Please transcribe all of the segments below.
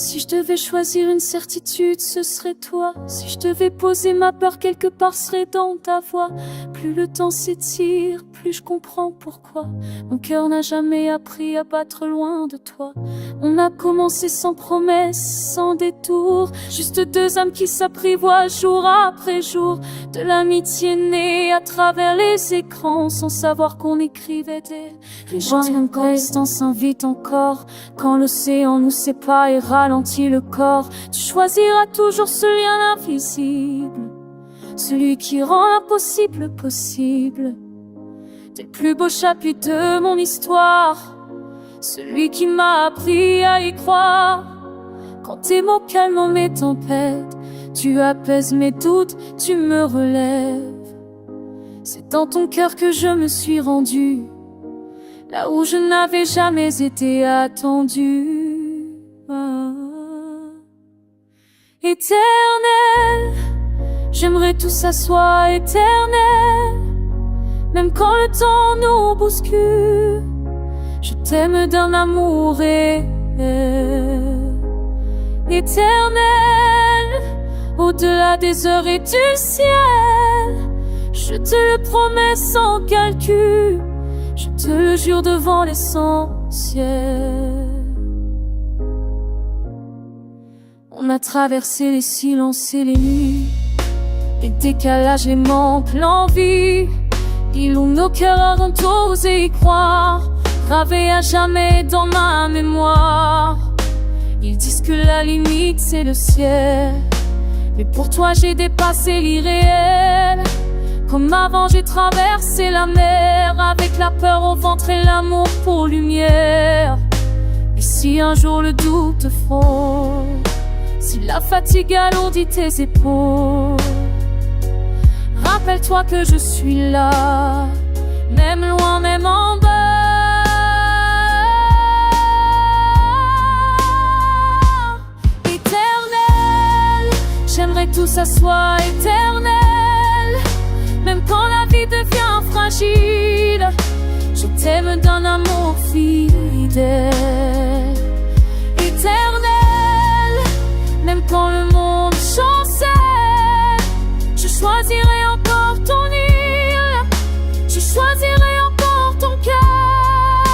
Si je devais choisir une certitude, ce serait toi. Si je devais poser ma peur quelque part, ce serait dans ta voix. Plus le temps s'étire, plus je comprends pourquoi mon cœur n'a jamais appris à battre loin de toi. On a commencé sans promesse, sans détour, juste deux âmes qui s'apprivoisent jour après jour. De l'amitié née à travers les écrans, sans savoir qu'on écrivait des légendes. Quand l'instant s'invite encore, quand l'océan nous sépare et ralentit le corps, tu choisiras toujours ce lien invisible, celui qui rend l'impossible possible. T'es le plus beau chapitre de mon histoire, celui qui m'a appris à y croire. Quand tes mots calment mes tempêtes, tu apaises mes doutes, tu me relèves. C'est dans ton cœur que je me suis rendu, là où je n'avais jamais été attendu. Éternel, j'aimerais tout ça soit éternel, même quand le temps nous bouscule. Je t'aime d'un amour réel, éternel, au-delà des heures et du ciel. Je te le promets sans calcul, je te le jure devant l'essentiel. On a traversé les silences et les nuits, les décalages, les manques, l'envie. Ils ont nos cœurs ont osé y croire, gravés à jamais dans ma mémoire. Ils disent que la limite c'est le ciel, mais pour toi j'ai dépassé l'irréel. Comme avant j'ai traversé la mer, avec la peur au ventre et l'amour pour lumière. Et si un jour le doute frôle, si la fatigue alourdit tes épaules, rappelle-toi que je suis là, même loin, même en bas. Éternel, j'aimerais que tout ça soit éternel, même quand la vie devient fragile. Je t'aime d'un amour fidèle, éternel, même quand le monde chancelle. Je choisirai encore ton île, je choisirai encore ton cœur,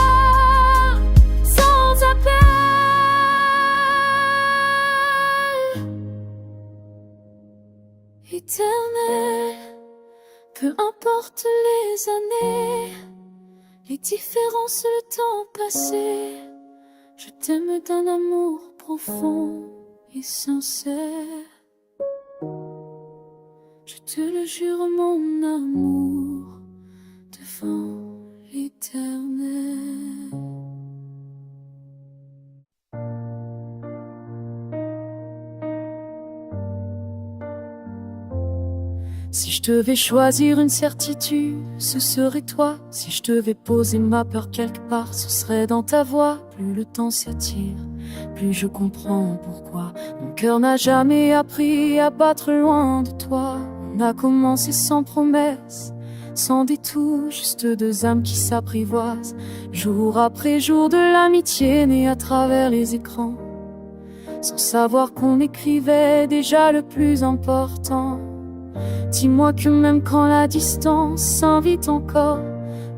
sans appel. Éternel, peu importe les années, les différences, le temps passé, je t'aime d'un amour profond et sincère. Je te le jure, mon amour, devant l'éternel. Si je devais choisir une certitude, ce serait toi. Si je devais poser ma peur quelque part, ce serait dans ta voix. Plus le temps s'attire, plus je comprends pourquoi mon cœur n'a jamais appris à battre loin de toi. On a commencé sans promesse, sans détour, juste deux âmes qui s'apprivoisent, jour après jour de l'amitié née à travers les écrans, sans savoir qu'on écrivait déjà le plus important. Dis-moi que même quand la distance s'invite encore,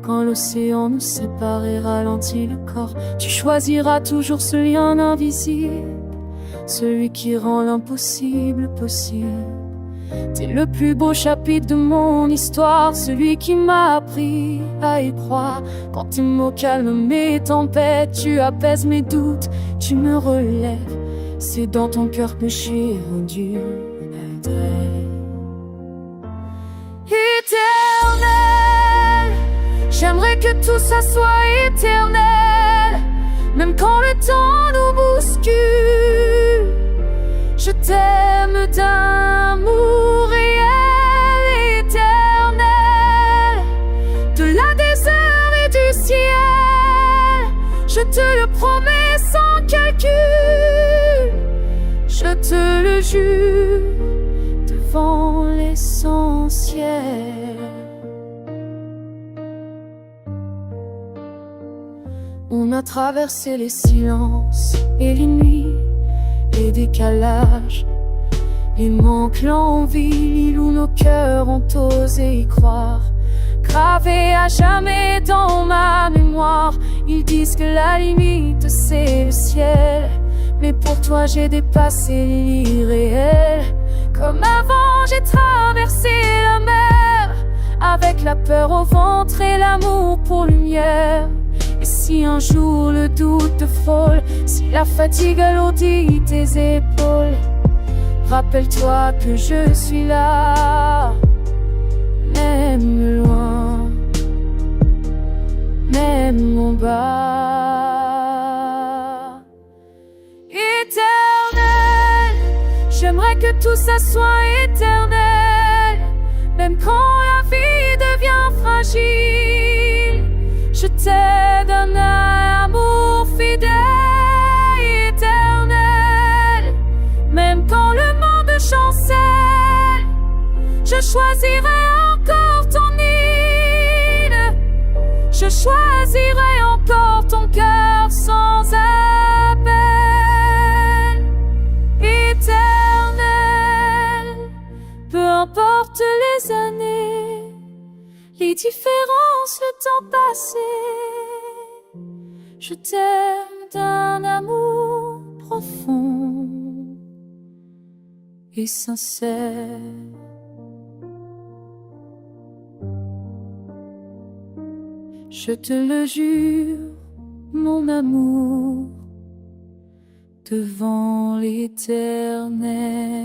quand l'océan nous sépare et ralentit le corps, tu choisiras toujours ce lien invisible, celui qui rend l'impossible possible. T'es le plus beau chapitre de mon histoire, celui qui m'a appris à y croire. Quand tes mots calment mes tempêtes, tu apaises mes doutes, tu me relèves. C'est dans ton cœur que j'ai rendu l'adresse. Éternel, j'aimerais que tout ça soit éternel, même quand le temps nous bouscule. Je t'aime d'un amour réel, éternel, de-delà des heures et du ciel. Je te le promets sans calcul, je te le jure devant l'essentiel. On a traversé les silences et les nuits, les décalages, les manques, l'envie, où nos cœurs ont osé y croire. Gravé à jamais dans ma mémoire, ils disent que la limite c'est le ciel, mais pour toi j'ai dépassé l'irréel. Comme avant j'ai traversé la mer, avec la peur au ventre et l'amour pour lumière. Et si un jour le doute te frôle, si la fatigue alourdit tes épaules, rappelle-toi que je suis là, même loin, même en bas. Éternel, j'aimerais que tout ça soit éternel, même quand la vie devient fragile. Je t'aide un amour fidèle, éternel, même quand le monde chancelle. Je choisirai encore ton île, je choisirai encore ton cœur sans appel. Éternel, peu importe les années, les différences, le temps passé, je t'aime d'un amour profond et sincère. Je te le jure, mon amour, devant l'Éternel.